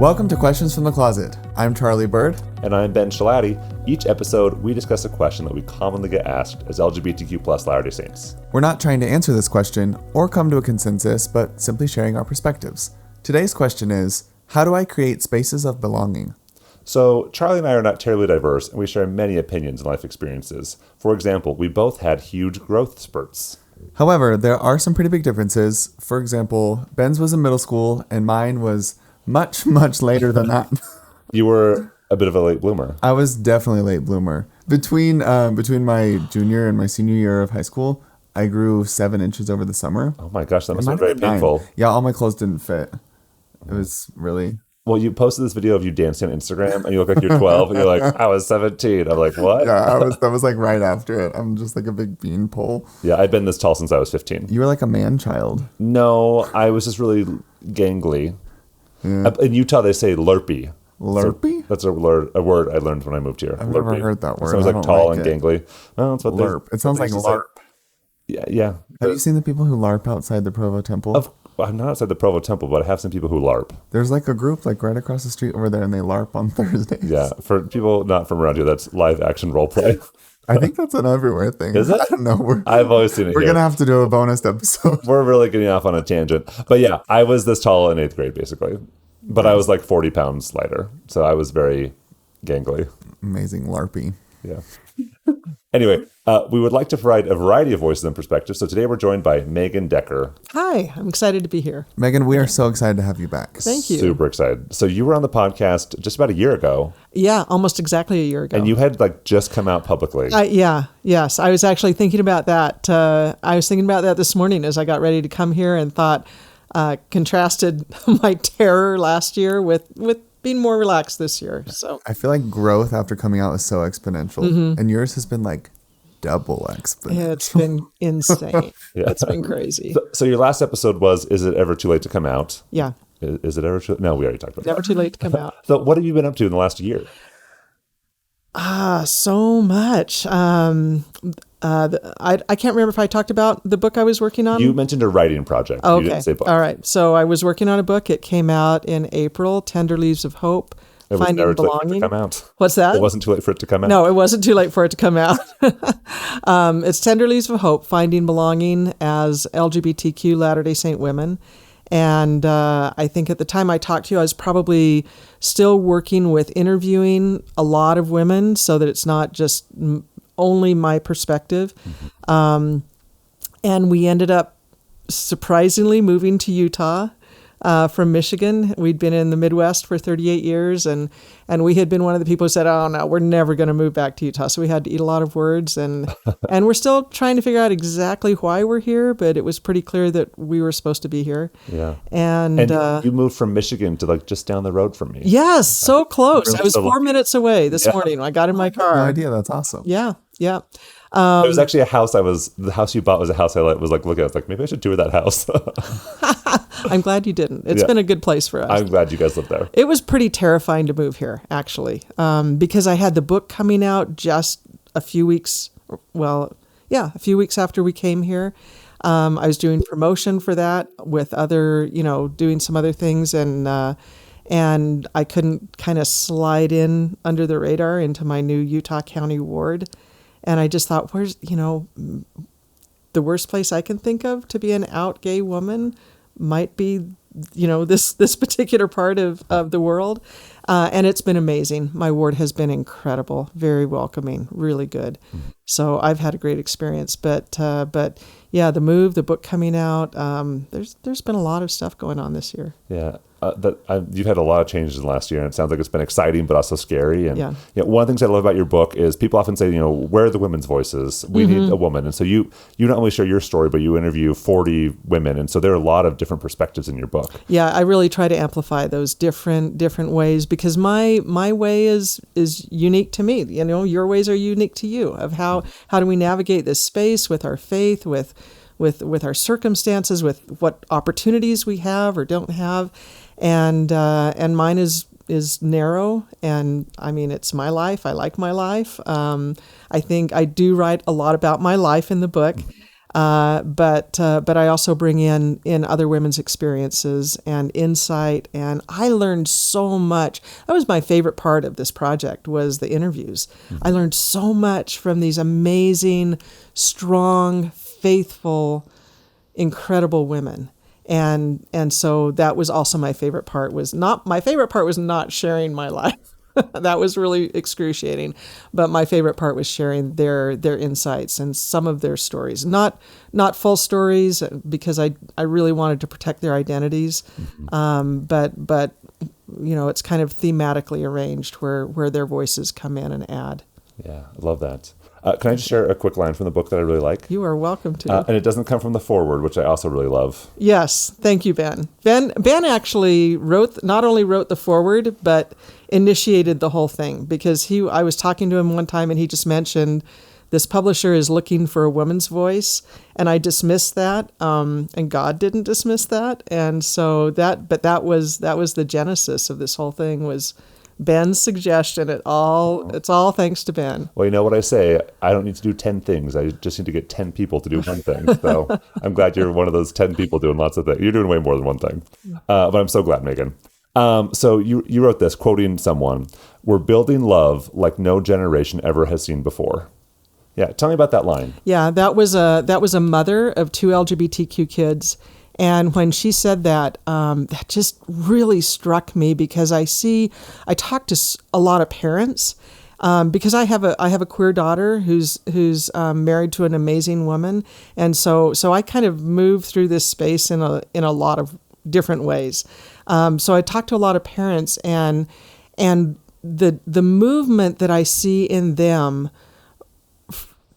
Welcome to Questions from the Closet. I'm Charlie Bird. And I'm Ben Shalati. Each episode, we discuss a question that we commonly get asked as LGBTQ plus Latter-day Saints. We're not trying to answer this question or come to a consensus, but simply sharing our perspectives. Today's question is, how do I create spaces of belonging? So, Charlie and I are not terribly diverse, and we share many opinions and life experiences. For example, we both had huge growth spurts. However, there are some pretty big differences. For example, Ben's was in middle school, and mine was much later than that. You were a bit of a late bloomer. I was definitely a late bloomer. Between my junior and my senior year of high school, I grew 7 inches over the summer. Oh my gosh, that must have been very painful. 9. Yeah, all my clothes didn't fit. It was really... Well, you posted this video of you dancing on Instagram, and you look like you're 12, and you're like, I was 17. I'm like, what? Yeah, that was like right after it. I'm just like a big beanpole. Yeah, I've been this tall since I was 15. You were like a man-child. No, I was just really gangly. Yeah. In Utah, they say lurpy. Lurpy? So that's a word I learned when I moved here. I've lurpy. Never heard that word. It sounds like tall and gangly. Well, that's what LARP. It sounds like LARP. Yeah. Have you seen the people who LARP outside the Provo Temple? I'm not outside the Provo Temple, but I have seen people who LARP. There's like a group like right across the street over there, and they LARP on Thursdays. Yeah, for people not from around here, that's live action role play. I think that's an everywhere thing. Is it? I don't know. I've always seen it. We're going to have to do a bonus episode. We're really getting off on a tangent. But yeah, I was this tall in 8th grade, basically. But I was like 40 pounds lighter. So I was very gangly. Amazing LARPy. Yeah. Anyway, we would like to provide a variety of voices and perspectives. So today we're joined by Megan Decker. Hi, I'm excited to be here. Megan, we are so excited to have you back. Thank you. Super excited. So you were on the podcast just about a year ago. Yeah, almost exactly a year ago. And you had like just come out publicly. Yes. I was actually thinking about that. I was thinking about that this morning as I got ready to come here and thought, contrasted my terror last year with being more relaxed this year. So I feel like growth after coming out is so exponential, and yours has been like double exponential. It's been insane. Yeah. It's been crazy. So your last episode was, is it ever too late to come out? Yeah. Is it ever too? No, we already talked about Never too late to come out. So what have you been up to in the last year? So much. I can't remember if I talked about the book I was working on. You mentioned a writing project. Oh, okay. You didn't say book. All right. So I was working on a book. It came out in April, Tender Leaves of Hope, It was Finding never too late Belonging. for it to come out. What's that? It wasn't too late for it to come out. No, it wasn't too late for it to come out. It's Tender Leaves of Hope, Finding Belonging as LGBTQ Latter-day Saint women. And I think at the time I talked to you, I was probably still working with interviewing a lot of women so that it's not just only my perspective. Mm-hmm. And we ended up surprisingly moving to Utah from Michigan. We'd been in the Midwest for 38 years, and we had been one of the people who said, oh, no, we're never going to move back to Utah. So we had to eat a lot of words, and we're still trying to figure out exactly why we're here, but it was pretty clear that we were supposed to be here. Yeah. And you moved from Michigan to like just down the road from me. Yes, so close. Really I was 4 minutes away this morning. I got in my car. No idea. That's awesome. Yeah. It was actually a house the house you bought was a house I was like looking at. I was like, maybe I should tour that house. I'm glad you didn't. It's been a good place for us. I'm glad you guys live there. It was pretty terrifying to move here, actually, because I had the book coming out just a few weeks after we came here. I was doing promotion for that with other, doing some other things, and I couldn't kind of slide in under the radar into my new Utah County ward. And I just thought, where's, the worst place I can think of to be an out gay woman might be, this particular part of the world. And it's been amazing. My ward has been incredible, very welcoming, really good. Mm-hmm. So I've had a great experience. But yeah, the move, the book coming out, there's been a lot of stuff going on this year. Yeah. You've had a lot of changes in the last year, and it sounds like it's been exciting, but also scary. And one of the things I love about your book is people often say, where are the women's voices? We need a woman. And so you not only share your story, but you interview 40 women. And so there are a lot of different perspectives in your book. Yeah, I really try to amplify those different ways because my way is unique to me. Your ways are unique to you of how do we navigate this space with our faith, with our circumstances, with what opportunities we have or don't have. And mine is narrow, and I mean, it's my life. I like my life. I think I do write a lot about my life in the book. But I also bring in other women's experiences and insight, and I learned so much. That was my favorite part of this project, was the interviews. I learned so much from these amazing, strong, faithful, incredible women. And so that was also my favorite part. My favorite part was not sharing my life. That was really excruciating. But my favorite part was sharing their insights and some of their stories. Not full stories, because I really wanted to protect their identities. But it's kind of thematically arranged where their voices come in and add. Yeah, I love that. Can I just share a quick line from the book that I really like? You are welcome to. And it doesn't come from the foreword, which I also really love. Yes, thank you, Ben. Ben actually not only wrote the foreword, but initiated the whole thing, because I was talking to him one time and he just mentioned this publisher is looking for a woman's voice, and I dismissed that, and God didn't dismiss that, and so that was the genesis of this whole thing, was Ben's suggestion. It's all thanks to Ben. Well, you know what I say? I don't need to do 10 things. I just need to get 10 people to do one thing. So I'm glad you're one of those 10 people doing lots of things. You're doing way more than one thing. But I'm so glad, Megan. So you wrote this, quoting someone: "We're building love like no generation ever has seen before." Yeah, tell me about that line. Yeah, that was a mother of 2 LGBTQ kids. And when she said that, that just really struck me, because I talk to a lot of parents, because I have a queer daughter who's married to an amazing woman, and so I kind of move through this space in a lot of different ways. So I talk to a lot of parents, and the movement that I see in them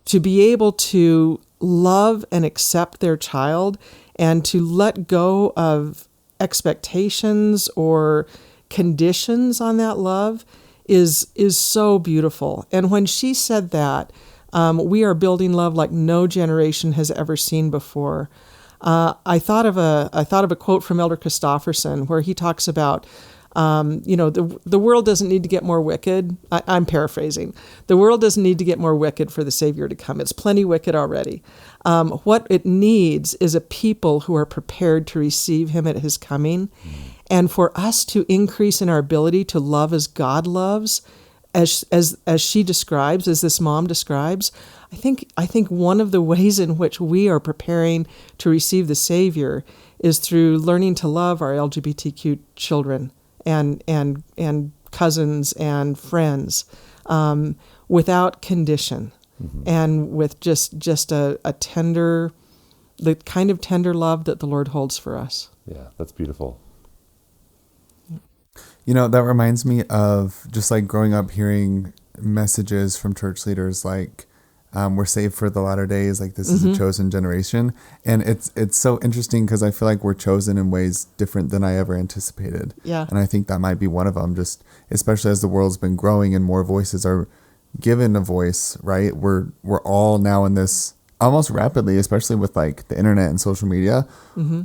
to be able to love and accept their child, and to let go of expectations or conditions on that love is so beautiful. And when she said that, we are building love like no generation has ever seen before, I thought of a quote from Elder Christofferson, where he talks about, the world doesn't need to get more wicked. I'm paraphrasing. The world doesn't need to get more wicked for the Savior to come. It's plenty wicked already. What it needs is a people who are prepared to receive him at his coming. And for us to increase in our ability to love as God loves, as she describes, as this mom describes, I think one of the ways in which we are preparing to receive the Savior is through learning to love our LGBTQ children and cousins and friends, without condition, and with just a tender, the kind of tender love that the Lord holds for us. Yeah, that's beautiful. That reminds me of just like growing up hearing messages from church leaders like, we're saved for the latter days, like this is a chosen generation. And it's so interesting, because I feel like we're chosen in ways different than I ever anticipated. Yeah. And I think that might be one of them, just especially as the world's been growing and more voices are given a voice, right? We're all now in this almost rapidly, especially with like the internet and social media.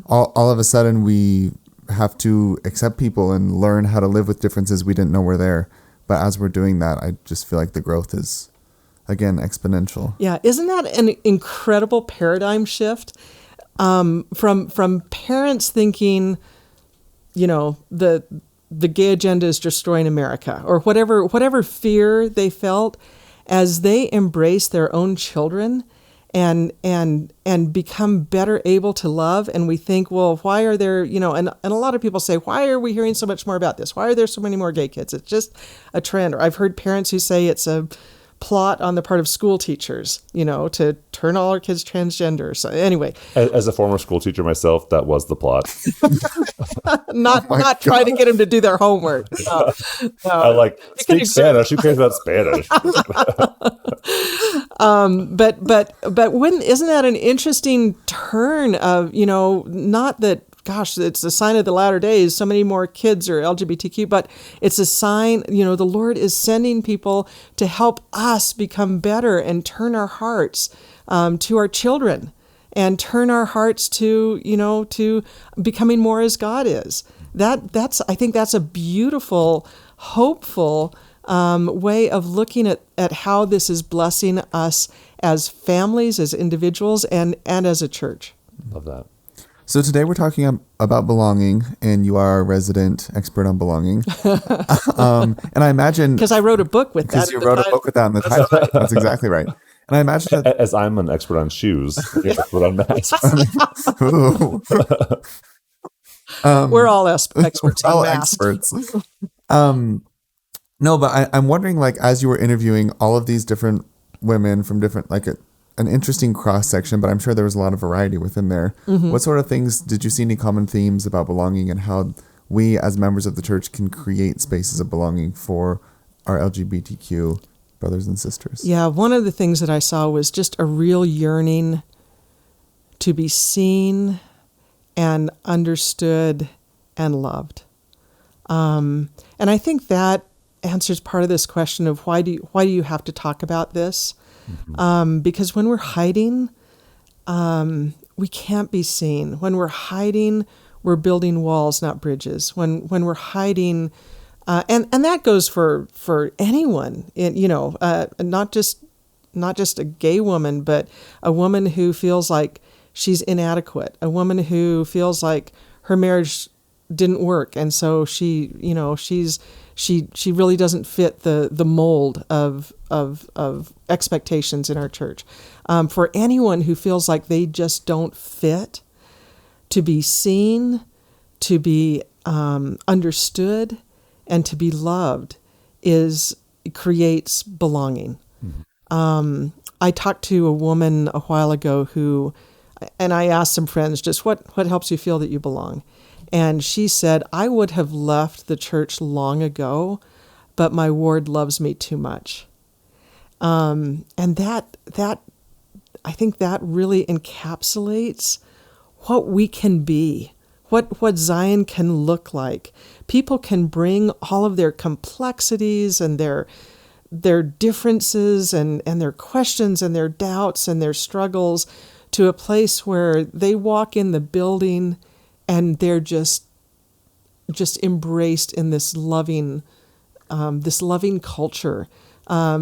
All of a sudden we have to accept people and learn how to live with differences we didn't know were there. But as we're doing that, I just feel like the growth is, again, exponential. Yeah, isn't that an incredible paradigm shift, from parents thinking, the gay agenda is destroying America, or whatever fear they felt, as they embrace their own children and become better able to love. And we think, well, why are there, and a lot of people say, why are we hearing so much more about this? Why are there so many more gay kids? It's just a trend. Or I've heard parents who say it's a plot on the part of school teachers, to turn all our kids transgender. So anyway, as a former school teacher myself, that was the plot. not trying to get them to do their homework. No. I speak Spanish. Who cares about Spanish? But when isn't that an interesting turn of, not that, gosh, it's a sign of the latter days, so many more kids are LGBTQ, but it's a sign, the Lord is sending people to help us become better and turn our hearts to our children, and turn our hearts to becoming more as God is. I think that's a beautiful, hopeful way of looking at how this is blessing us as families, as individuals, and as a church. Love that. So today we're talking about belonging, and you are a resident expert on belonging. And I imagine... Because I wrote a book with that. Because you wrote a book with that in the title. That's exactly right. And I imagine that... As I'm an expert on shoes, you're an expert on masks. We're all experts on masks. Experts. No, but I'm wondering, like, as you were interviewing all of these different women from different, like, an interesting cross section, but I'm sure there was a lot of variety within there. Mm-hmm. What sort of things did you see, any common themes about belonging, and how we as members of the church can create spaces of belonging for our LGBTQ brothers and sisters? Yeah, one of the things that I saw was just a real yearning to be seen and understood and loved. And I think that answers part of this question of why do you have to talk about this? Mm-hmm. Because when we're hiding, we can't be seen. When we're hiding, we're building walls, not bridges. When we're hiding, and that goes for anyone, not just a gay woman, but a woman who feels like she's inadequate, a woman who feels like her marriage didn't work, and so she really doesn't fit the mold of expectations in our church. For anyone who feels like they just don't fit, to be seen, to be understood, and to be loved creates belonging. Mm-hmm. I talked to a woman a while ago and I asked some friends just what helps you feel that you belong. And she said, I would have left the church long ago, but my ward loves me too much. And that I think that really encapsulates what we can be, what Zion can look like. People can bring all of their complexities and their differences and their questions and their doubts and their struggles to a place where they walk in the building and they're just embraced in this loving culture.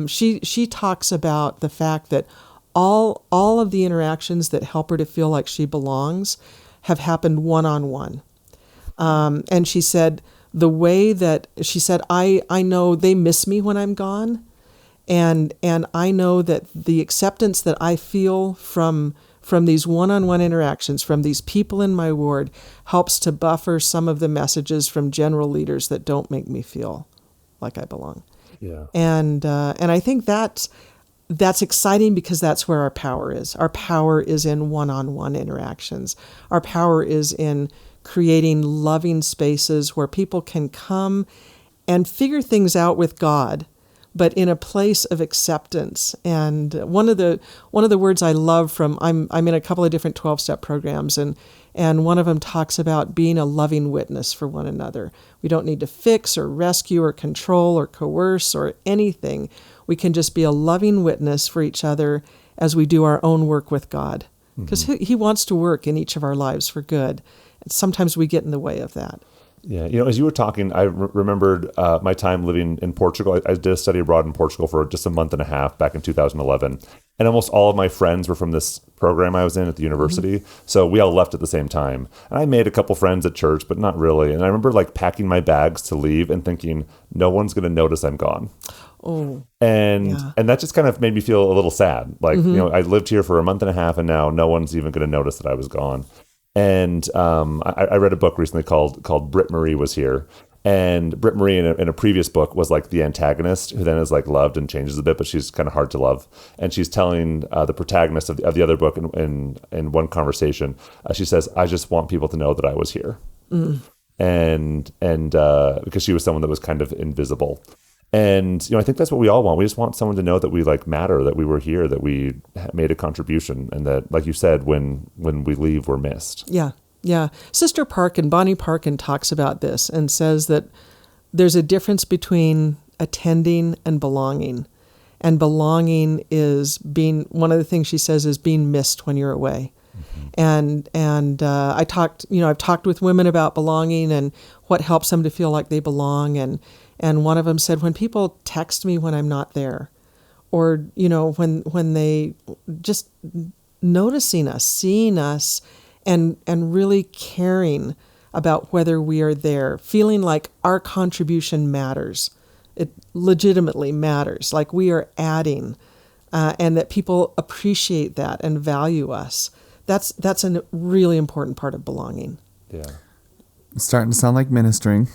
She talks about the fact that all of the interactions that help her to feel like she belongs have happened one-on-one. And she said I know they miss me when I'm gone, and I know that the acceptance that I feel from these one-on-one interactions, from these people in my ward, helps to buffer some of the messages from general leaders that don't make me feel like I belong. Yeah. And I think that's exciting because that's where our power is. Our power is in one-on-one interactions. Our power is in creating loving spaces where people can come and figure things out with God, but in a place of acceptance. And one of the words I love from I'm in a couple of different 12-step programs, and one of them talks about being a loving witness for one another. We don't need to fix or rescue or control or coerce or anything. We can just be a loving witness for each other as we do our own work with God, because He wants to work in each of our lives for good. And sometimes we get in the way of that. Yeah, as you were talking, I remembered my time living in Portugal. I did a study abroad in Portugal for just a month and a half back in 2011. And almost all of my friends were from this program I was in at the university. Mm-hmm. So we all left at the same time. And I made a couple friends at church, but not really. And I remember packing my bags to leave and thinking, no one's going to notice I'm gone. Oh, and that just kind of made me feel a little sad. I lived here for a month and a half, and now no one's even going to notice that I was gone. And I read a book recently called Britt Marie Was Here. And Britt Marie in a previous book was the antagonist who then is loved and changes a bit, but she's kind of hard to love. And she's telling the protagonist of the other book in one conversation, she says, I just want people to know that I was here. Mm. And because she was someone that was kind of invisible. And, I think that's what we all want. We just want someone to know that we matter, that we were here, that we made a contribution, and that, like you said, when we leave, we're missed. Yeah. Yeah. Sister Parkin, Bonnie Parkin, talks about this and says that there's a difference between attending and belonging. And belonging is one of the things she says is being missed when you're away. Mm-hmm. And I've talked with women about belonging and what helps them to feel like they belong. And And one of them said, when people text me when I'm not there, or, when they just noticing us, seeing us, and really caring about whether we are there, feeling like our contribution matters. It legitimately matters, like we are adding, and that people appreciate that and value us. That's a really important part of belonging. Yeah. It's starting to sound like ministering.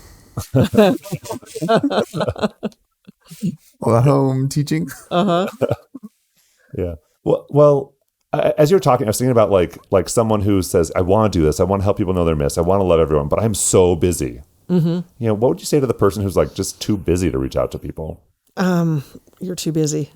Well, home teaching. Yeah. Well, as you're talking, I was thinking about like someone who says, I want to do this. I want to help people know they're missed. I want to love everyone, but I'm so busy. Mm-hmm. What would you say to the person who's like just too busy to reach out to people? You're too busy.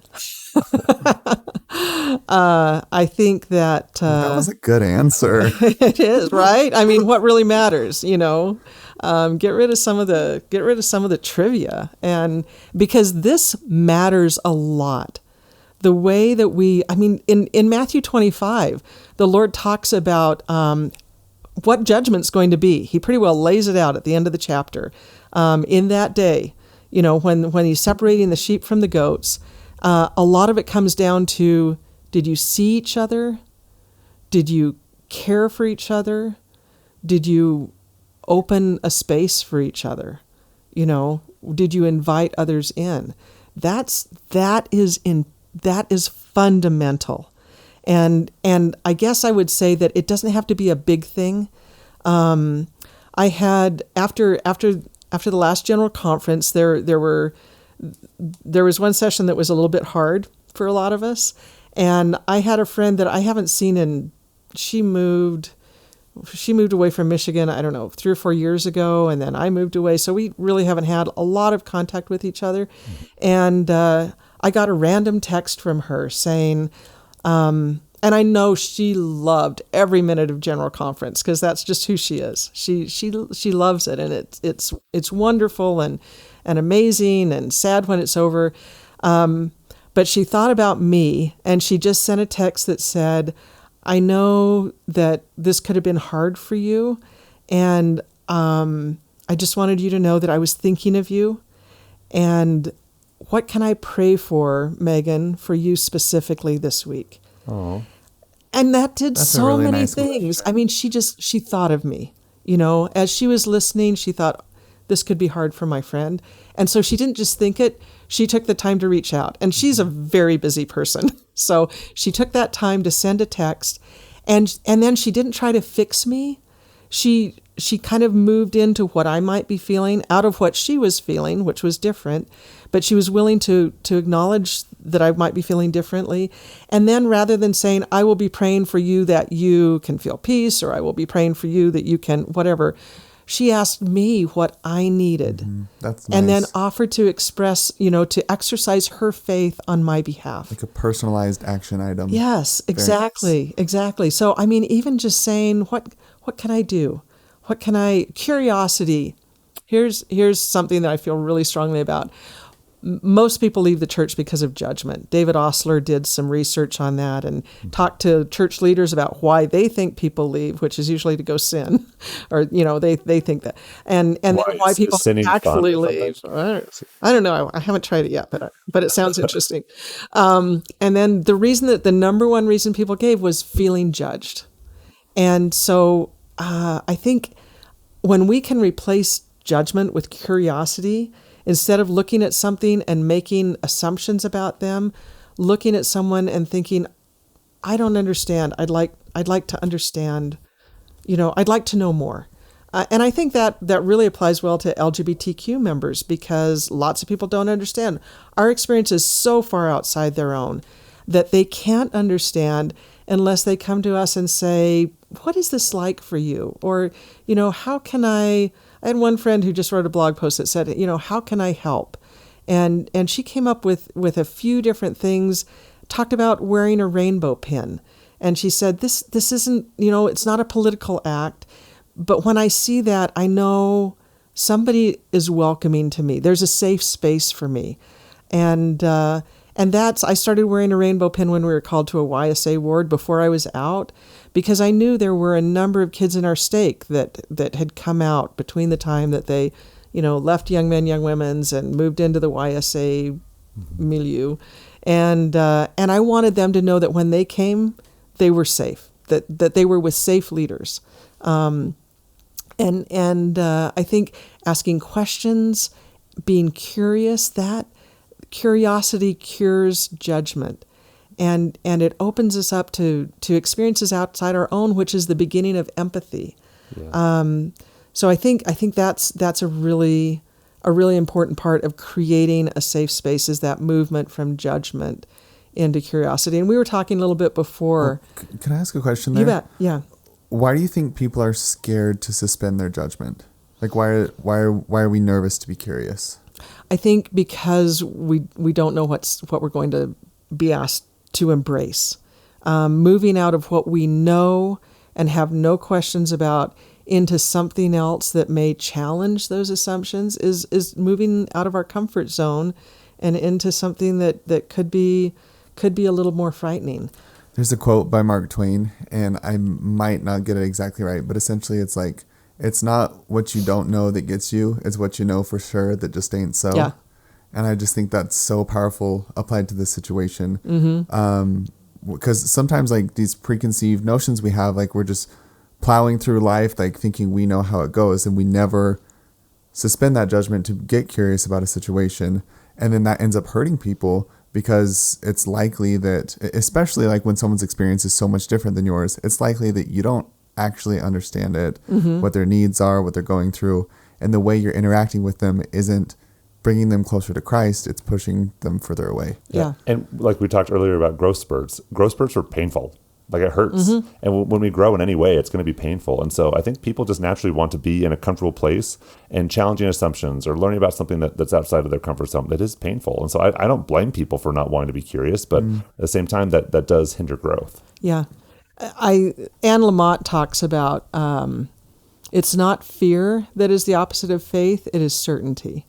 I think that that was a good answer. It is, right? I mean, what really matters, Get rid of some of the trivia, and because this matters a lot. The way that in Matthew 25, the Lord talks about what judgment's going to be. He pretty well lays it out at the end of the chapter. In that day, when he's separating the sheep from the goats, a lot of it comes down to, did you see each other? Did you care for each other? Did you open a space for each other? Did you invite others in? That is fundamental. And I guess I would say that it doesn't have to be a big thing. I had after the last general conference, there was one session that was a little bit hard for a lot of us, and I had a friend that I haven't seen she moved away from Michigan, I don't know, 3 or 4 years ago, and then I moved away, so we really haven't had a lot of contact with each other. And I got a random text from her saying, and I know she loved every minute of General Conference because that's just who she is. She loves it, and it's wonderful and amazing and sad when it's over. But she thought about me, and she just sent a text that said, I know that this could have been hard for you, and I just wanted you to know that I was thinking of you, and what can I pray for, Megan, for you specifically this week? Oh. And that did That's so really many nice things. I mean, she thought of me, as she was listening, she thought, this could be hard for my friend. And so she didn't just think it, she took the time to reach out. And she's a very busy person. So she took that time to send a text, and then she didn't try to fix me. She kind of moved into what I might be feeling out of what she was feeling, which was different, but she was willing to acknowledge that I might be feeling differently. And then rather than saying, I will be praying for you that you can feel peace, or I will be praying for you that you can whatever, she asked me what I needed. Mm-hmm. That's nice. And then offered to express, to exercise her faith on my behalf. Like a personalized action item. Yes, exactly. So, I mean, even just saying, what can I do? Curiosity. Here's something that I feel really strongly about. Most people leave the church because of judgment. David Osler did some research on that and talked to church leaders about why they think people leave, which is usually to go sin, or they think that, and then why people actually leave. I don't know. I haven't tried it yet, but it sounds interesting. And then the reason that the number one reason people gave was feeling judged, and so I think when we can replace judgment with curiosity. Instead of looking at something and making assumptions about them, looking at someone and thinking, I don't understand. I'd like to understand. I'd like to know more. And I think that really applies well to LGBTQ members, because lots of people don't understand. Our experience is so far outside their own that they can't understand unless they come to us and say, what is this like for you? Or, how can I had one friend who just wrote a blog post that said, how can I help? And she came up with a few different things, talked about wearing a rainbow pin. And she said, this isn't, it's not a political act, but when I see that, I know somebody is welcoming to me. There's a safe space for me. And I started wearing a rainbow pin when we were called to a YSA ward before I was out, because I knew there were a number of kids in our stake that had come out between the time that they, left Young Men, Young Women's and moved into the YSA milieu. And I wanted them to know that when they came, they were safe, that they were with safe leaders. I think asking questions, being curious, that curiosity cures judgment. And it opens us up to experiences outside our own, which is the beginning of empathy. Yeah. So I think that's a really important part of creating a safe space, is that movement from judgment into curiosity. And we were talking a little bit before. Can I ask a question there? You bet. Yeah. Why do you think people are scared to suspend their judgment? Like, why are we nervous to be curious? I think because we don't know what we're going to be asked to embrace. Moving out of what we know and have no questions about into something else that may challenge those assumptions is moving out of our comfort zone and into something that could be a little more frightening. There's a quote by Mark Twain, and I might not get it exactly right, but essentially it's like, it's not what you don't know that gets you, it's what you know for sure that just ain't so. Yeah. And I just think that's so powerful applied to this situation. Because sometimes like these preconceived notions we have, like we're just plowing through life, like thinking we know how it goes, and we never suspend that judgment to get curious about a situation. And then that ends up hurting people, because it's likely that, especially like when someone's experience is so much different than yours, it's likely that you don't actually understand it, what their needs are, what they're going through. And the way you're interacting with them isn't bringing them closer to Christ, it's pushing them further away. Yeah. And like we talked earlier about growth spurts are painful. Like it hurts. And when we grow in any way, it's going to be painful. And so I think people just naturally want to be in a comfortable place, and challenging assumptions or learning about something that's outside of their comfort zone, that is painful. And so I don't blame people for not wanting to be curious, but at the same time, that does hinder growth. Yeah. Anne Lamott talks about it's not fear that is the opposite of faith, it is certainty.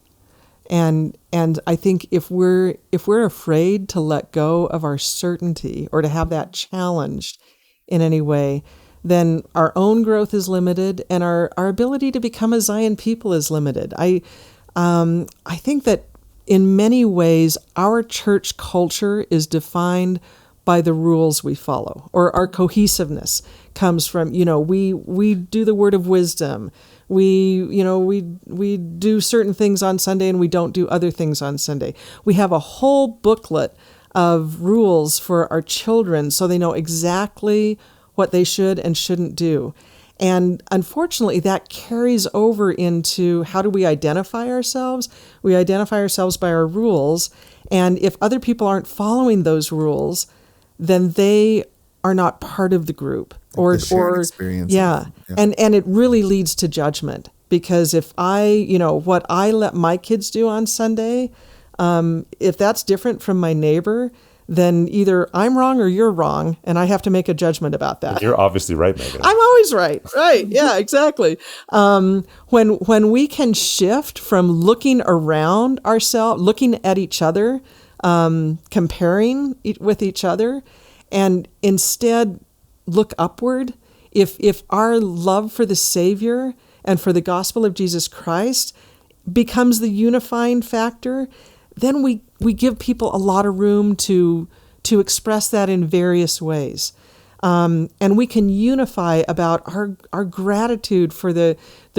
And I think if we're afraid to let go of our certainty or to have that challenged in any way, then our own growth is limited, and our ability to become a Zion people is limited. I think that in many ways our church culture is defined by the rules we follow, or our cohesiveness comes from, we do the word of wisdom. We do certain things on Sunday and we don't do other things on Sunday. We have a whole booklet of rules for our children so they know exactly what they should and shouldn't do. And unfortunately, that carries over into how do we identify ourselves? We identify ourselves by our rules. And if other people aren't following those rules, then they are not part of the group, or experience. Yeah. And it really leads to judgment, because if what I let my kids do on Sunday, if that's different from my neighbor, then either I'm wrong or you're wrong, and I have to make a judgment about that. You're obviously right, Megan. I'm always right. Right. Yeah, exactly. When we can shift from looking around ourselves, looking at each other, comparing with each other, and instead look upward, if our love for the Savior and for the gospel of Jesus Christ becomes the unifying factor, then we give people a lot of room to express that in various ways. And we can unify about our gratitude for the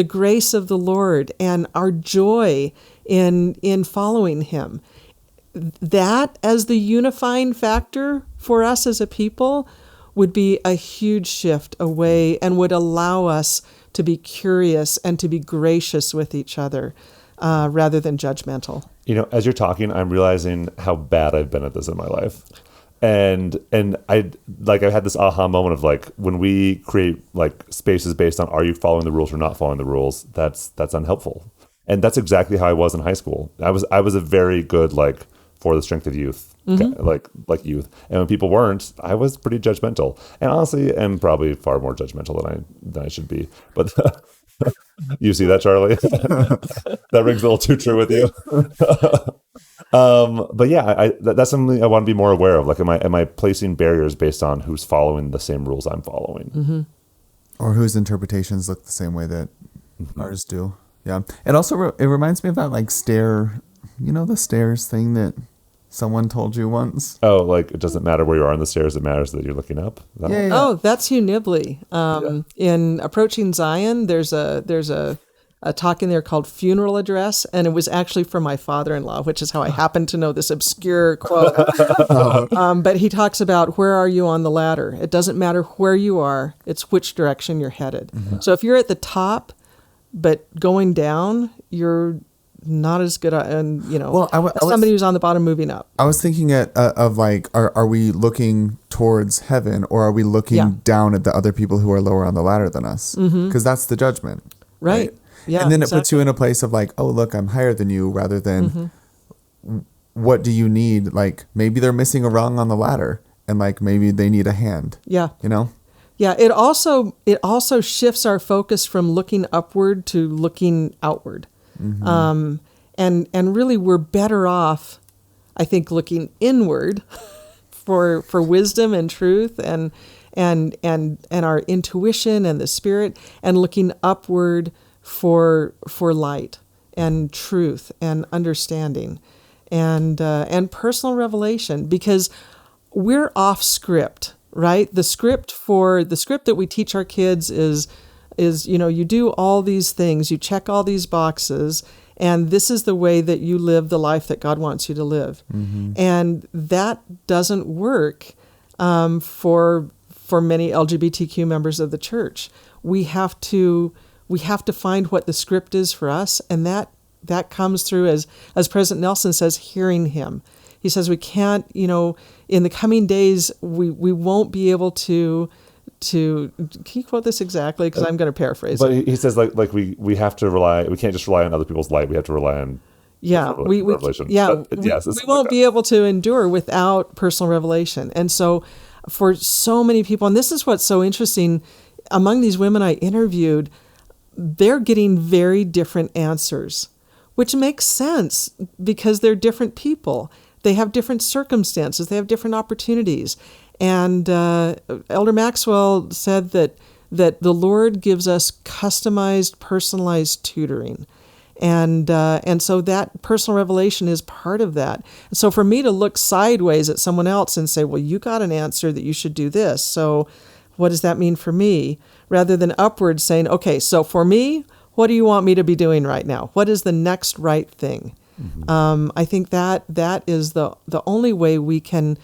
grace of the Lord and our joy in following Him. That, as the unifying factor for us as a people, would be a huge shift away and would allow us to be curious and to be gracious with each other rather than judgmental. As you're talking, I'm realizing how bad I've been at this in my life. And I had this aha moment of like, when we create like spaces based on are you following the rules or not following the rules, that's unhelpful. And that's exactly how I was in high school. I was a very good like for the strength of youth, like youth. And when people weren't, I was pretty judgmental. And honestly, I'm probably far more judgmental than I should be. But you see that, Charlie? That rings a little too true with you. But yeah, that's something I want to be more aware of. Like, am I placing barriers based on who's following the same rules I'm following? Or whose interpretations look the same way that ours do? Yeah. It also it reminds me of that like the stairs thing that someone told you once. Oh, like it doesn't matter where you are on the stairs; it matters that you're looking up. Yeah. Oh, that's Hugh Nibley. In Approaching Zion, there's a talk in there called Funeral Address, and it was actually from my father-in-law, which is how I happen to know this obscure quote. But he talks about, where are you on the ladder? It doesn't matter where you are, it's which direction you're headed. So if you're at the top, but going down, you're not as good, and somebody who's on the bottom moving up. I was thinking of like, are we looking towards heaven, or are we looking down at the other people who are lower on the ladder than us? Because that's the judgment, right? Yeah, and then it puts you in a place of like, oh, look, I'm higher than you, rather than what do you need? Like maybe they're missing a rung on the ladder, and like maybe they need a hand. Yeah, Yeah, it also shifts our focus from looking upward to looking outward. And really we're better off, I think, looking inward for wisdom and truth and our intuition and the Spirit, and looking upward for light and truth and understanding and personal revelation, because we're off script, right? The script that we teach our kids is you do all these things, you check all these boxes, and this is the way that you live the life that God wants you to live. And that doesn't work for many LGBTQ members of the church. We have to find what the script is for us, and that comes through, as President Nelson says, hearing Him. He says we can't, in the coming days, we won't be able to, can you quote this exactly? Because I'm going to paraphrase but it. He says like we have to rely, we can't just rely on other people's light, we have to rely on revelation. We won't be able to endure without personal revelation. And so for so many people, and this is what's so interesting, among these women I interviewed, they're getting very different answers, which makes sense because they're different people. They have different circumstances. They have different opportunities. And Elder Maxwell said that the Lord gives us customized, personalized tutoring. And so that personal revelation is part of that. So for me to look sideways at someone else and say, well, you got an answer that you should do this, so what does that mean for me? Rather than upward saying, okay, so for me, what do you want me to be doing right now? What is the next right thing? I think that is the only way we can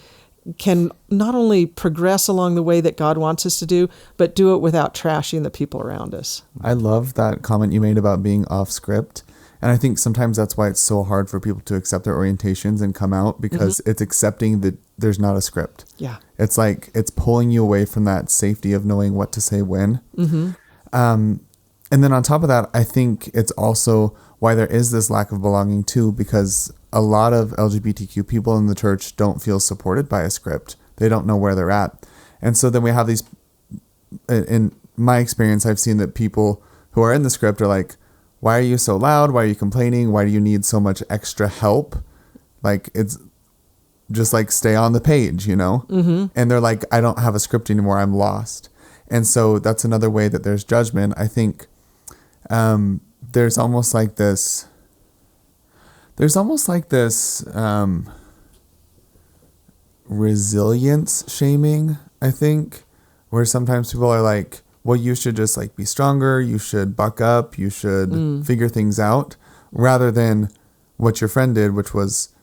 not only progress along the way that God wants us to do, but do it without trashing the people around us. I love that comment you made about being off script. And I think sometimes that's why it's so hard for people to accept their orientations and come out, because it's accepting that there's not a script. Yeah. It's like, it's pulling you away from that safety of knowing what to say when. And then on top of that, I think it's also why there is this lack of belonging too, because a lot of LGBTQ people in the church don't feel supported by a script. They don't know where they're at. And so then we have these, in my experience, I've seen that people who are in the script are like, why are you so loud? Why are you complaining? Why do you need so much extra help? Like, it's just like, stay on the page, And they're like, I don't have a script anymore. I'm lost. And so that's another way that there's judgment. I think there's almost like this resilience shaming, I think, where sometimes people are like, well, you should just like be stronger, you should buck up, you should figure things out, rather than what your friend did, which was,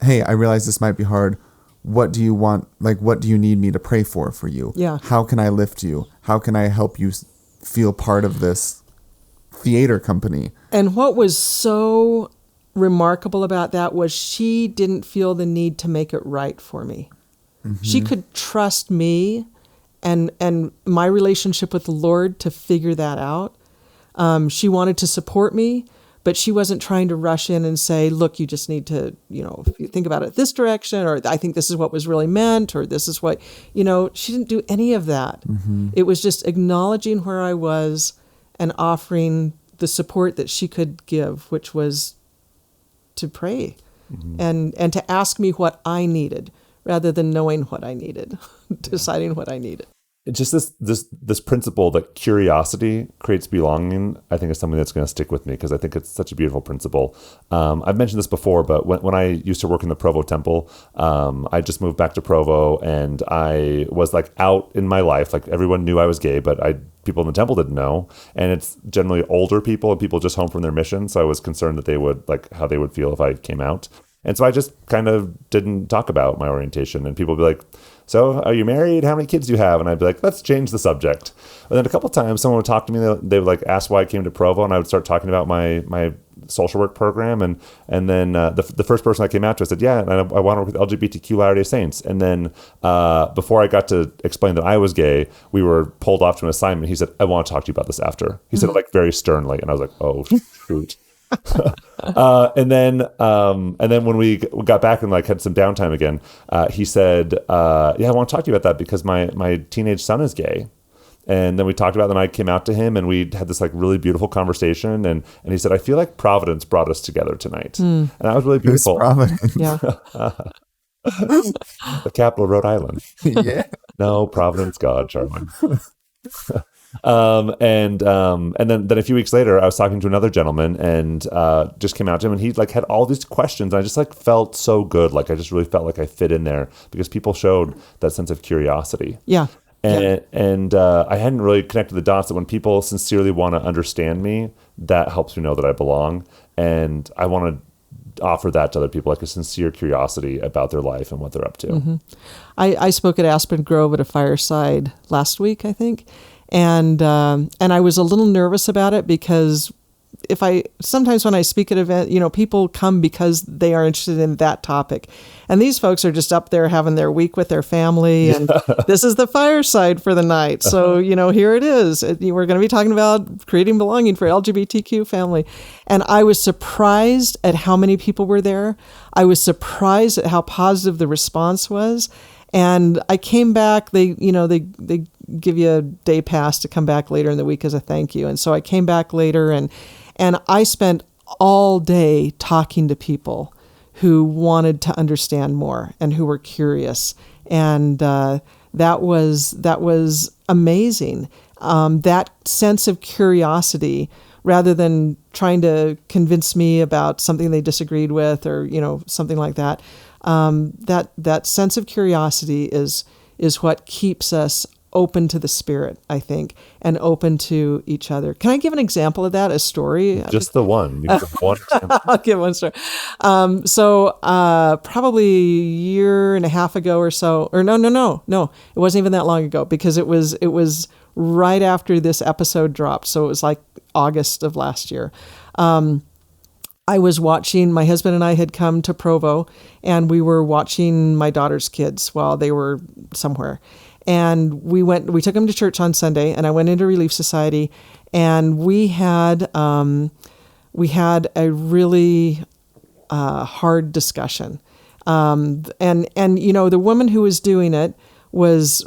hey, I realize this might be hard. What do you want? Like, what do you need me to pray for you? Yeah. How can I lift you? How can I help you feel part of this theater company? And what was so remarkable about that was she didn't feel the need to make it right for me. She could trust me and my relationship with the Lord to figure that out. She wanted to support me, but she wasn't trying to rush in and say, look, you just need to, think about it this direction, or I think this is what was really meant, or this is what, she didn't do any of that. It was just acknowledging where I was and offering the support that she could give, which was to pray and to ask me what I needed rather than knowing what I needed, deciding what I needed. just this principle that curiosity creates belonging, I think is something that's going to stick with me because I think it's such a beautiful principle. I've mentioned this before, but when I used to work in the Provo Temple, I just moved back to Provo, and I was like out in my life. Like everyone knew I was gay, but people in the temple didn't know. And it's generally older people and people just home from their mission. So I was concerned that they would how they would feel if I came out. And so I just kind of didn't talk about my orientation, and people would be like, so are you married? How many kids do you have? And I'd be like, let's change the subject. And then a couple of times someone would talk to me, they would like ask why I came to Provo, and I would start talking about my social work program. And then the first person I came out to, I said, yeah, and I want to work with LGBTQ Latter-day Saints. And then before I got to explain that I was gay, we were pulled off to an assignment. He said, I want to talk to you about this after. He said it like very sternly. And I was like, oh, shoot. And then when we got back and like had some downtime again, he said, yeah, I want to talk to you about that because my teenage son is gay. And then we talked about it, and I came out to him, and we had this like really beautiful conversation. And he said, I feel like Providence brought us together tonight. And that was really beautiful. Providence? Yeah. The capital of Rhode Island. Yeah. No, Providence, God, Charlie. And then a few weeks later, I was talking to another gentleman, and just came out to him, and he like had all these questions. And I just like felt so good. Like I just really felt like I fit in there because people showed that sense of curiosity. Yeah. And I hadn't really connected the dots that when people sincerely want to understand me, that helps me know that I belong. And I want to offer that to other people, like a sincere curiosity about their life and what they're up to. Mm-hmm. I spoke at Aspen Grove at a fireside last week, I think. And I was a little nervous about it because sometimes when I speak at events, people come because they are interested in that topic. And these folks are just up there having their week with their family. And this is the fireside for the night. So, here it is. We're going to be talking about creating belonging for LGBTQ family. And I was surprised at how many people were there. I was surprised at how positive the response was. And I came back, they give you a day pass to come back later in the week as a thank you. And so I came back later and I spent all day talking to people who wanted to understand more and who were curious. And that was amazing. That sense of curiosity, rather than trying to convince me about something they disagreed with or, something like that. That sense of curiosity is what keeps us open to the Spirit, I think, and open to each other. Can I give an example of that? A story? Just the one. You give one example. I'll give one story. So probably a year and a half ago or so, or no, it wasn't even that long ago because it was right after this episode dropped. So it was like August of last year. I was watching, my husband and I had come to Provo, and we were watching my daughter's kids while they were somewhere. And we took them to church on Sunday, and I went into Relief Society, and we had a really hard discussion. And the woman who was doing it was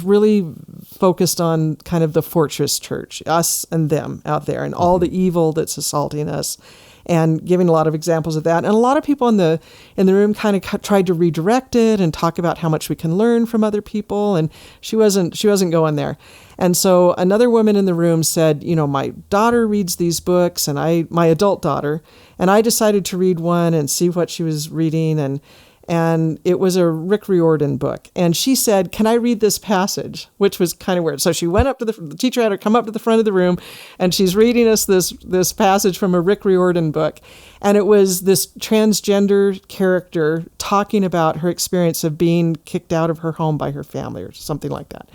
really focused on kind of the fortress church, us and them out there, and all the evil that's assaulting us, and giving a lot of examples of that. And a lot of people in the room kind of tried to redirect it and talk about how much we can learn from other people. And she wasn't going there. And so another woman in the room said, my daughter reads these books, and my adult daughter, and I decided to read one and see what she was reading. And it was a Rick Riordan book. And she said, can I read this passage? Which was kind of weird. So she went up to the teacher had her come up to the front of the room, and she's reading us this passage from a Rick Riordan book. And it was this transgender character talking about her experience of being kicked out of her home by her family or something like that.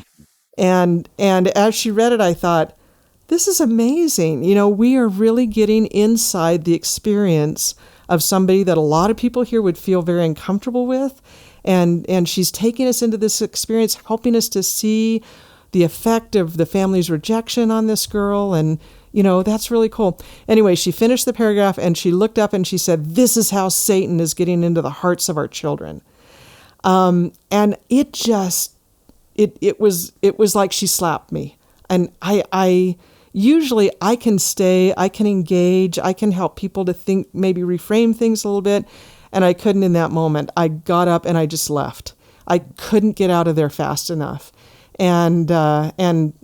And as she read it, I thought, this is amazing. We are really getting inside the experience of somebody that a lot of people here would feel very uncomfortable with. And she's taking us into this experience, helping us to see the effect of the family's rejection on this girl. And, that's really cool. Anyway, she finished the paragraph and she looked up and she said, this is how Satan is getting into the hearts of our children. And it was like she slapped me. And usually I can stay, I can engage, I can help people to think, maybe reframe things a little bit. And I couldn't in that moment. I got up and I just left. I couldn't get out of there fast enough. And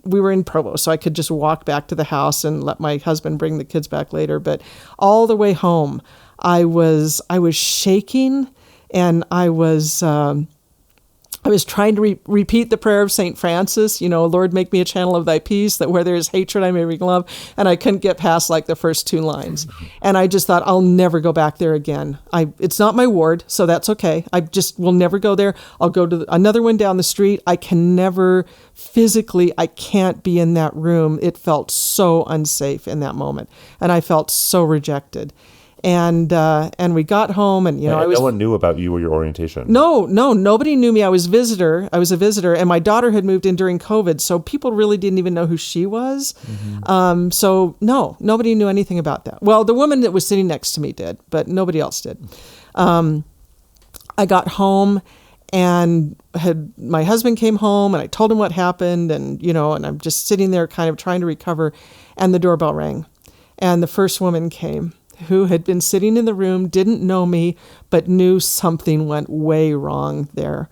we were in Provo, so I could just walk back to the house and let my husband bring the kids back later. But all the way home, I was shaking, and I was trying to repeat the prayer of St. Francis, Lord, make me a channel of thy peace, that where there is hatred, I may bring love. And I couldn't get past like the first 2 lines. And I just thought, I'll never go back there again. It's not my ward, so that's okay. I just will never go there. I'll go to another one down the street. I can never physically, I can't be in that room. It felt so unsafe in that moment. And I felt so rejected. And we got home, and no one knew about you or your orientation. No, nobody knew me. I was a visitor, and my daughter had moved in during COVID, so people really didn't even know who she was. So no, nobody knew anything about that. Well, the woman that was sitting next to me did, but nobody else did. I got home, and my husband came home, and I told him what happened, and and I'm just sitting there, kind of trying to recover, and the doorbell rang, and the first woman came, who had been sitting in the room, didn't know me, but knew something went way wrong there.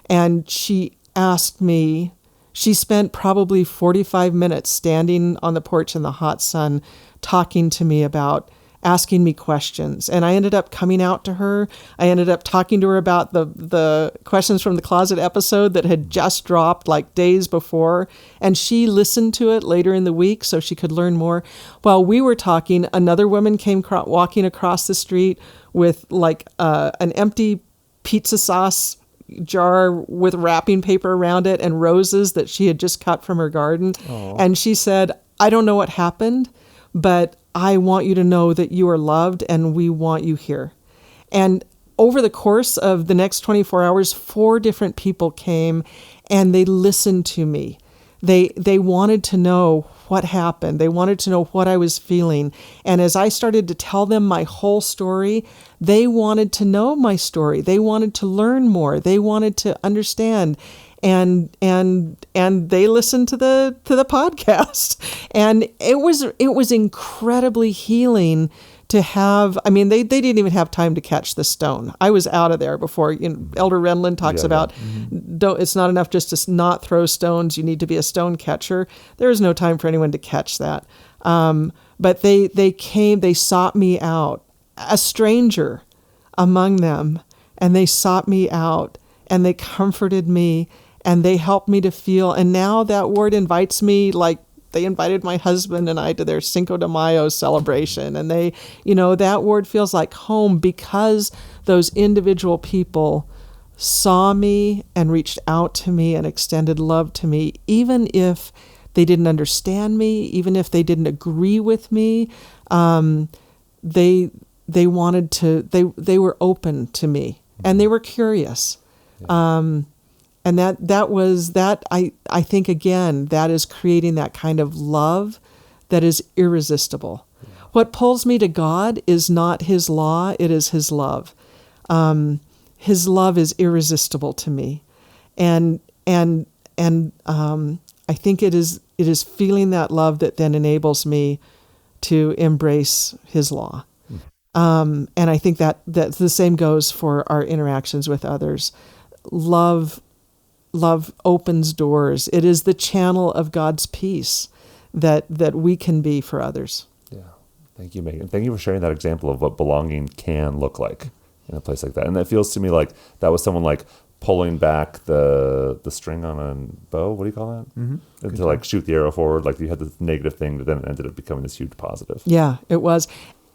And she asked me, she spent probably 45 minutes standing on the porch in the hot sun, talking to me about asking me questions. And I ended up coming out to her. I ended up talking to her about the Questions from the Closet episode that had just dropped like days before. And she listened to it later in the week so she could learn more. While we were talking, another woman came walking across the street with like an empty pizza sauce jar with wrapping paper around it and roses that she had just cut from her garden. Aww. And she said, I don't know what happened, but I want you to know that you are loved and we want you here. And over the course of the next 24 hours, 4 different people came and they listened to me. They wanted to know what happened. They wanted to know what I was feeling. And as I started to tell them my whole story, they wanted to know my story. They wanted to learn more. They wanted to understand. And they listened to the podcast, and it was incredibly healing to have. I mean, they didn't even have time to catch the stone. I was out of there before. Elder Renlund talks about it's not enough just to not throw stones. You need to be a stone catcher. There is no time for anyone to catch that. But they came. They sought me out, a stranger among them, and they sought me out, and they comforted me. And they helped me to feel, and now that ward invites me, like they invited my husband and I to their Cinco de Mayo celebration. And they, that ward feels like home because those individual people saw me and reached out to me and extended love to me, even if they didn't understand me, even if they didn't agree with me. They wanted to, they were open to me, and they were curious. Yeah. And that was that. I think, again, that is creating that kind of love that is irresistible. Yeah. What pulls me to God is not his law, it is his love. His love is irresistible to me. And I think it is feeling that love that then enables me to embrace his law. And I think that the same goes for our interactions with others. Love opens doors. It is the channel of God's peace that we can be for others. Yeah. Thank you, Megan. Thank you for sharing that example of what belonging can look like in a place like that. And that feels to me like that was someone like pulling back the string on a bow. What do you call that? Mm-hmm. And to like shoot the arrow forward. Like you had this negative thing that then ended up becoming this huge positive. Yeah, it was.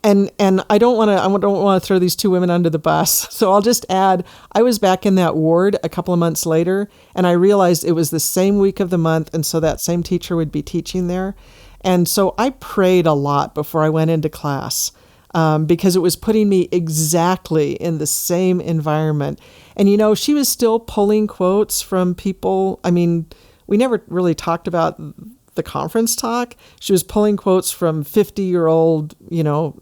And I don't want to throw these 2 women under the bus. So I'll just add, I was back in that ward a couple of months later, and I realized it was the same week of the month, and so that same teacher would be teaching there. And so I prayed a lot before I went into class because it was putting me exactly in the same environment. And, she was still pulling quotes from people. I mean, we never really talked about the conference talk. She was pulling quotes from 50-year-old,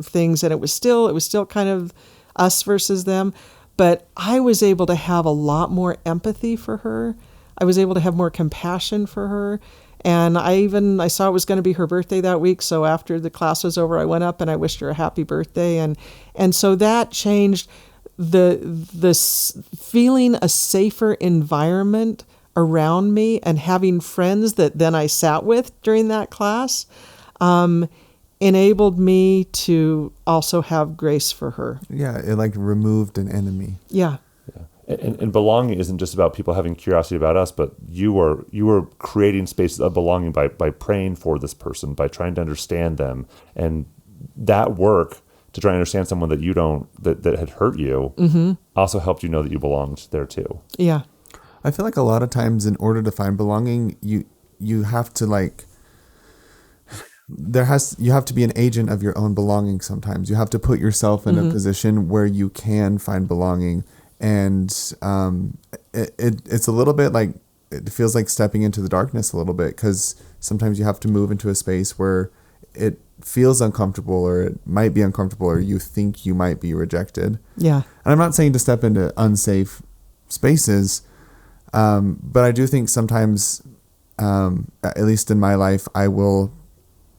things, and it was still kind of us versus them. But I was able to have a lot more empathy for her. I was able to have more compassion for her. And I saw it was going to be her birthday that week. So after the class was over, I went up and I wished her a happy birthday. And so that changed. feeling a safer environment around me and having friends that then I sat with during that class enabled me to also have grace for her. Yeah, it like removed an enemy. Yeah. And belonging isn't just about people having curiosity about us, but you are creating spaces of belonging by praying for this person, by trying to understand them. And that work to try and understand someone that you don't, that had hurt you, also helped you know that you belonged there too. Yeah. I feel like a lot of times in order to find belonging, you have to like, you have to be an agent of your own belonging sometimes. You have to put yourself in a position where you can find belonging. And it's a little bit like, it feels like stepping into the darkness a little bit, because sometimes you have to move into a space where it feels uncomfortable, or it might be uncomfortable, or you think you might be rejected. Yeah. And I'm not saying to step into unsafe spaces, but I do think sometimes, at least in my life, I will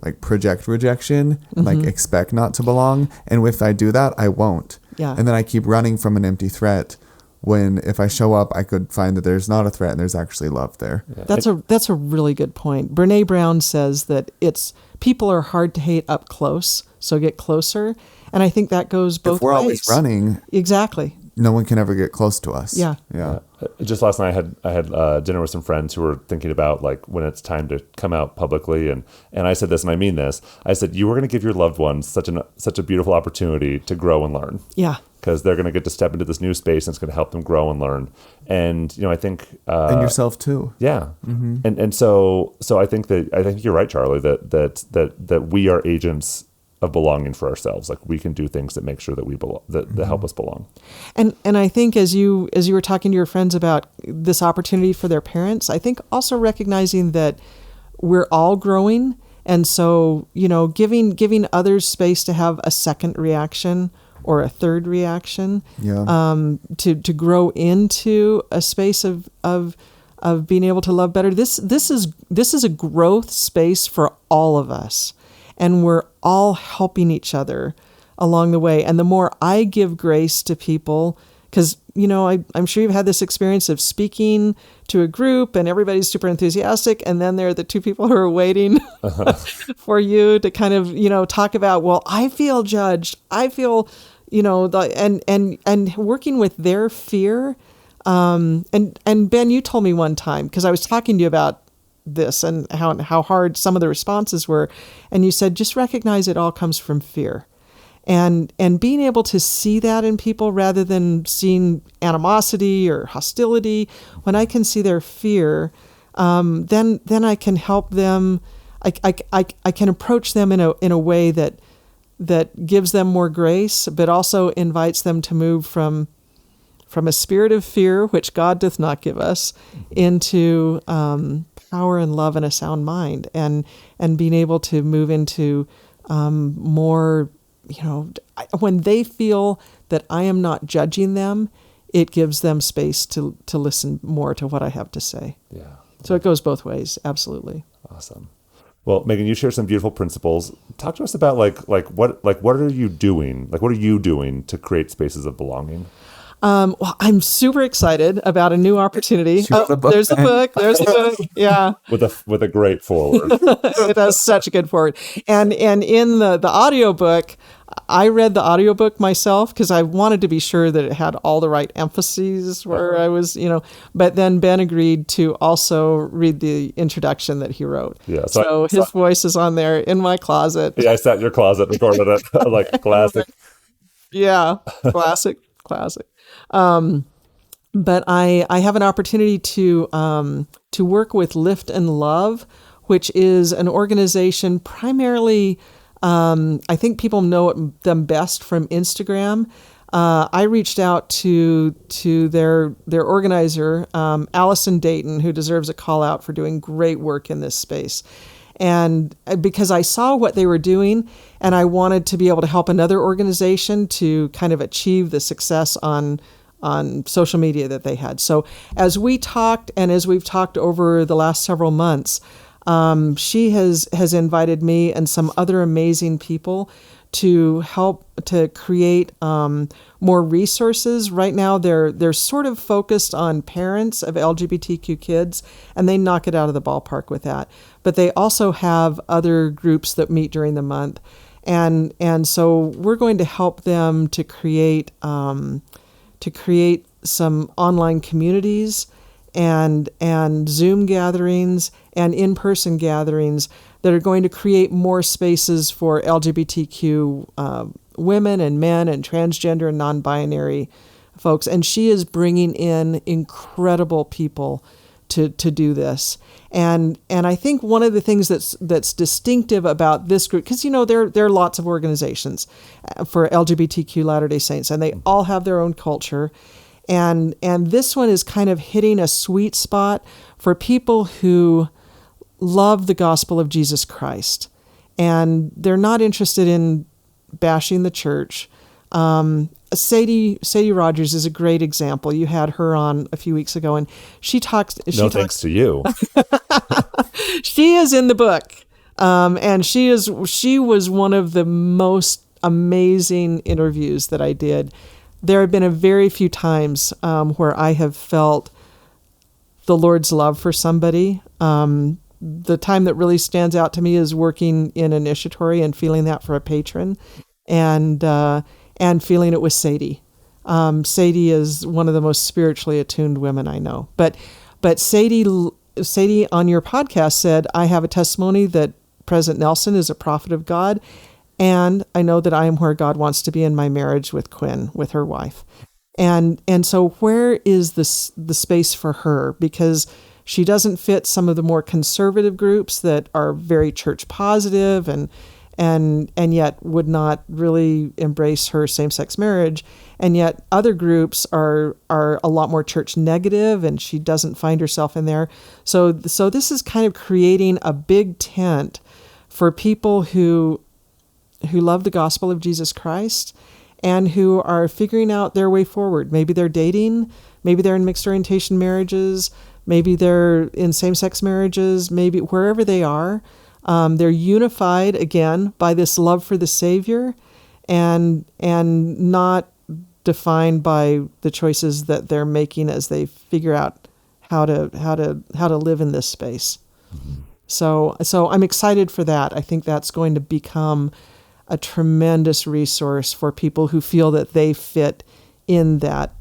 like project rejection and like expect not to belong. And if I do that, I won't. Yeah. And then I keep running from an empty threat, when if I show up, I could find that there's not a threat and there's actually love there. Yeah. That's a really good point. Brene Brown says that people are hard to hate up close, so get closer. And I think that goes both ways. If we're always running, exactly, no one can ever get close to us. Yeah. Just last night, I had dinner with some friends who were thinking about like when it's time to come out publicly, and I said this, and I mean this. I said, you are going to give your loved ones such a beautiful opportunity to grow and learn. Yeah. Because they're going to get to step into this new space, and it's going to help them grow and learn. And I think and yourself too. Yeah. And so I think you're right, Charlie. That we are agents of belonging for ourselves. Like we can do things that make sure that we belong, that help us belong. And I think as you were talking to your friends about this opportunity for their parents, I think also recognizing that we're all growing, and so giving others space to have a second reaction or a third reaction, to grow into a space of being able to love better. This is a growth space for all of us. And we're all helping each other along the way. And the more I give grace to people, because, I'm sure you've had this experience of speaking to a group and everybody's super enthusiastic. And then there are the two people who are waiting for you to kind of, talk about, well, I feel judged. I feel, and working with their fear. And Ben, you told me one time, because I was talking to you about this and how hard some of the responses were, and you said just recognize it all comes from fear, and being able to see that in people rather than seeing animosity or hostility. When I can see their fear, then I can help them. I can approach them in a way that gives them more grace, but also invites them to move from a spirit of fear, which God doth not give us, into power and love and a sound mind, and being able to move into more, when they feel that I am not judging them, it gives them space to listen more to what I have to say. Yeah. So it goes both ways. Absolutely. Awesome. Well, Megan, you share some beautiful principles. Talk to us about what are you doing? Like, what are you doing to create spaces of belonging? Well, I'm super excited about a new opportunity. There's the book. There's the book. Yeah. With a great foreword. It has such a good forward. And in the audiobook, I read the audiobook myself because I wanted to be sure that it had all the right emphases where I was, but then Ben agreed to also read the introduction that he wrote. Yeah. So his voice is on there in my closet. Yeah, I sat in your closet, recorded it. Like classic. Yeah. Classic. But I have an opportunity to work with Lift and Love, which is an organization primarily, I think people know them best from Instagram. I reached out to their organizer, Allison Dayton, who deserves a call out for doing great work in this space. And because I saw what they were doing, and I wanted to be able to help another organization to kind of achieve the success on social media that they had. So as we talked, and as we've talked over the last several months, she has invited me and some other amazing people to help to create more resources. Right now, they're sort of focused on parents of LGBTQ kids, and they knock it out of the ballpark with that. But they also have other groups that meet during the month, and so we're going to help them to create some online communities and Zoom gatherings and in-person gatherings that are going to create more spaces for LGBTQ women and men and transgender and non-binary folks. And she is bringing in incredible people to do this. And I think one of the things that's distinctive about this group, because there are lots of organizations for LGBTQ Latter-day Saints, and they all have their own culture. And this one is kind of hitting a sweet spot for people who love the gospel of Jesus Christ, and they're not interested in bashing the church. Sadie Rogers is a great example. You had her on a few weeks ago, and she talks. Thanks to you. She is in the book, and she was one of the most amazing interviews that I did. There have been a very few times where I have felt the Lord's love for somebody. The time that really stands out to me is working in an initiatory and feeling that for a patron, and feeling it with Sadie. Sadie is one of the most spiritually attuned women I know. But Sadie on your podcast said, I have a testimony that President Nelson is a prophet of God, and I know that I am where God wants to be in my marriage with Quinn, with her wife. And so where is the space for her? Because she doesn't fit some of the more conservative groups that are very church positive and yet would not really embrace her same-sex marriage. And yet other groups are a lot more church negative, and she doesn't find herself in there. So this is kind of creating a big tent for people who love the gospel of Jesus Christ and who are figuring out their way forward. Maybe they're dating, maybe they're in mixed orientation marriages, maybe they're in same-sex marriages, maybe wherever they are, they're unified again by this love for the Savior, and not defined by the choices that they're making as they figure out how to live in this space. Mm-hmm. So I'm excited for that. I think that's going to become a tremendous resource for people who feel that they fit in that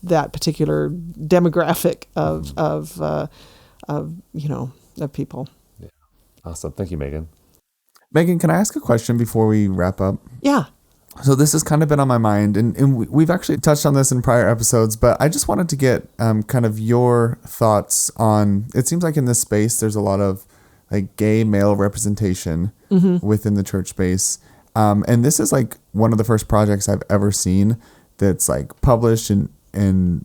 particular demographic of people. Yeah. Awesome. Thank you, Megan. Megan, can I ask a question before we wrap up? Yeah. So this has kind of been on my mind, and we've actually touched on this in prior episodes, but I just wanted to get kind of your thoughts on, it seems like in this space, there's a lot of like gay male representation within the church space. And this is like one of the first projects I've ever seen that's like published and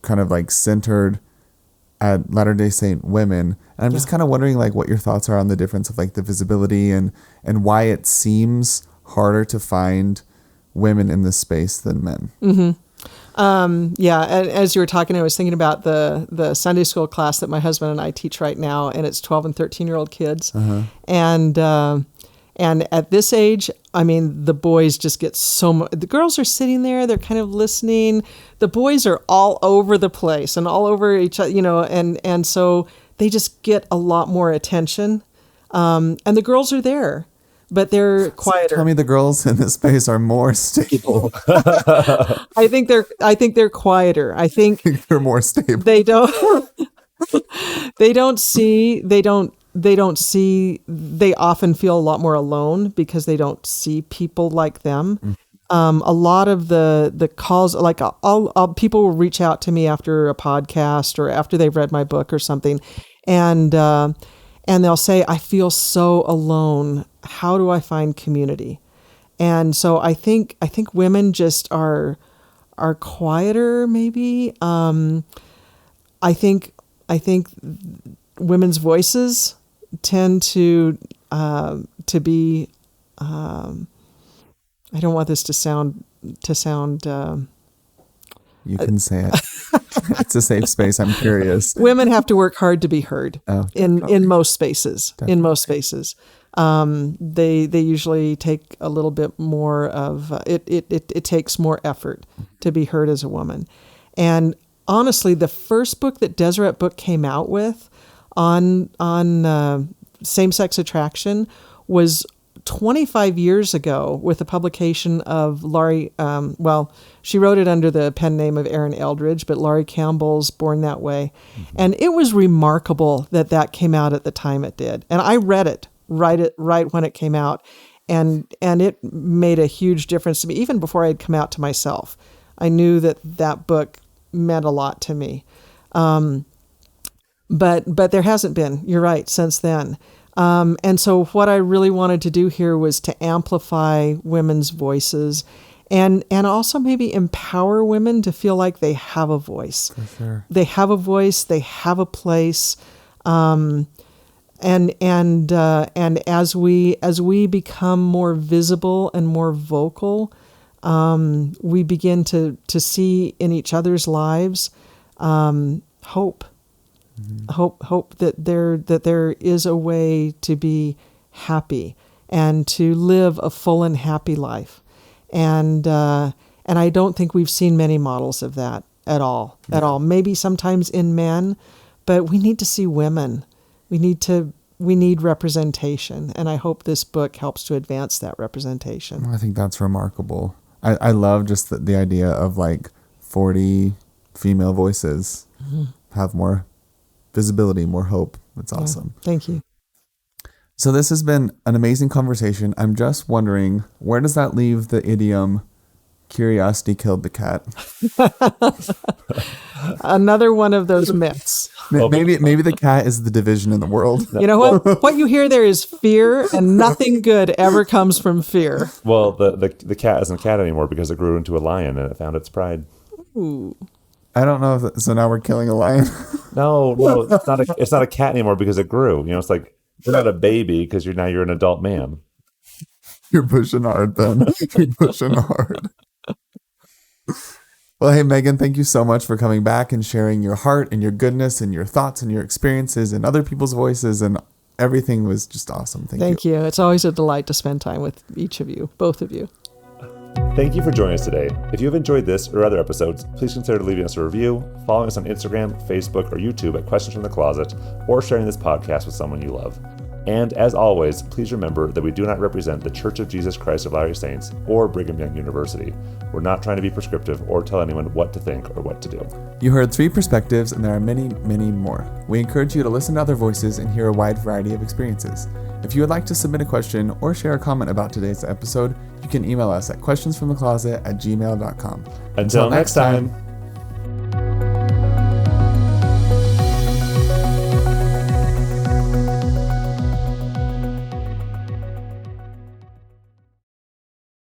kind of like centered at Latter-day Saint women. And I'm just kind of wondering like what your thoughts are on the difference of like the visibility and why it seems harder to find women in this space than men. Mm-hmm. And as you were talking, I was thinking about the Sunday school class that my husband and I teach right now, and it's 12 and 13-year-old kids. Uh-huh. And at this age, I mean, the boys just get so much. The girls are sitting there, they're kind of listening. The boys are all over the place and all over each other, and so they just get a lot more attention. And the girls are there, but they're quieter. So tell me the girls in this space are more stable. I think they're quieter. I think they're more stable. They often feel a lot more alone because they don't see people like them. Mm-hmm. A lot of the calls, like people will reach out to me after a podcast or after they've read my book or something, and they'll say, I feel so alone. How do I find community? And so I think women just are quieter, maybe. I think women's voices tend to be. I don't want this to sound. You can say it. It's a safe space. I'm curious. Women have to work hard to be heard in most spaces. Definitely. In most spaces. They usually take a little bit more of it takes more effort to be heard as a woman. And honestly, the first book that Deseret Book came out with on same-sex attraction was 25 years ago with the publication of Laurie, she wrote it under the pen name of Erin Eldridge, but Laurie Campbell's Born That Way. Mm-hmm. And it was remarkable that came out at the time it did. And I read it right when it came out. And it made a huge difference to me, even before I had come out to myself. I knew that book meant a lot to me. But there hasn't been, you're right, since then. And so what I really wanted to do here was to amplify women's voices and also maybe empower women to feel like they have a voice. For sure. They have a voice, they have a place. And as we become more visible and more vocal, we begin to see in each other's lives hope. Mm-hmm. Hope that there is a way to be happy and to live a full and happy life, and I don't think we've seen many models of that at all. Maybe sometimes in men, but we need to see women. We need representation, and I hope this book helps to advance that representation. I think that's remarkable. I love just the idea of like 40 female voices have more visibility, more hope. It's awesome. Yeah, thank you. So this has been an amazing conversation. I'm just wondering, where does that leave the idiom "curiosity killed the cat"? Another one of those myths. Maybe the cat is the division in the world. You know what? What you hear there is fear, and nothing good ever comes from fear. Well, the cat isn't a cat anymore because it grew into a lion and it found its pride. Ooh. I don't know if so. Now we're killing a lion. No, it's not a cat anymore because it grew. It's like you're not a baby because you're an adult man. You're pushing hard, then. You're pushing hard. Well, hey, Megan, thank you so much for coming back and sharing your heart and your goodness and your thoughts and your experiences and other people's voices, and everything was just awesome. Thank you. It's always a delight to spend time with each of you, both of you. Thank you for joining us today. If you have enjoyed this or other episodes, please consider leaving us a review, following us on Instagram, Facebook, or YouTube at Questions from the Closet, or sharing this podcast with someone you love. And as always, please remember that we do not represent the Church of Jesus Christ of Latter-day Saints or Brigham Young University. We're not trying to be prescriptive or tell anyone what to think or what to do. You heard 3 perspectives, and there are many, many more. We encourage you to listen to other voices and hear a wide variety of experiences. If you would like to submit a question or share a comment about today's episode, you can email us at questionsfromthecloset@gmail.com. Until next time.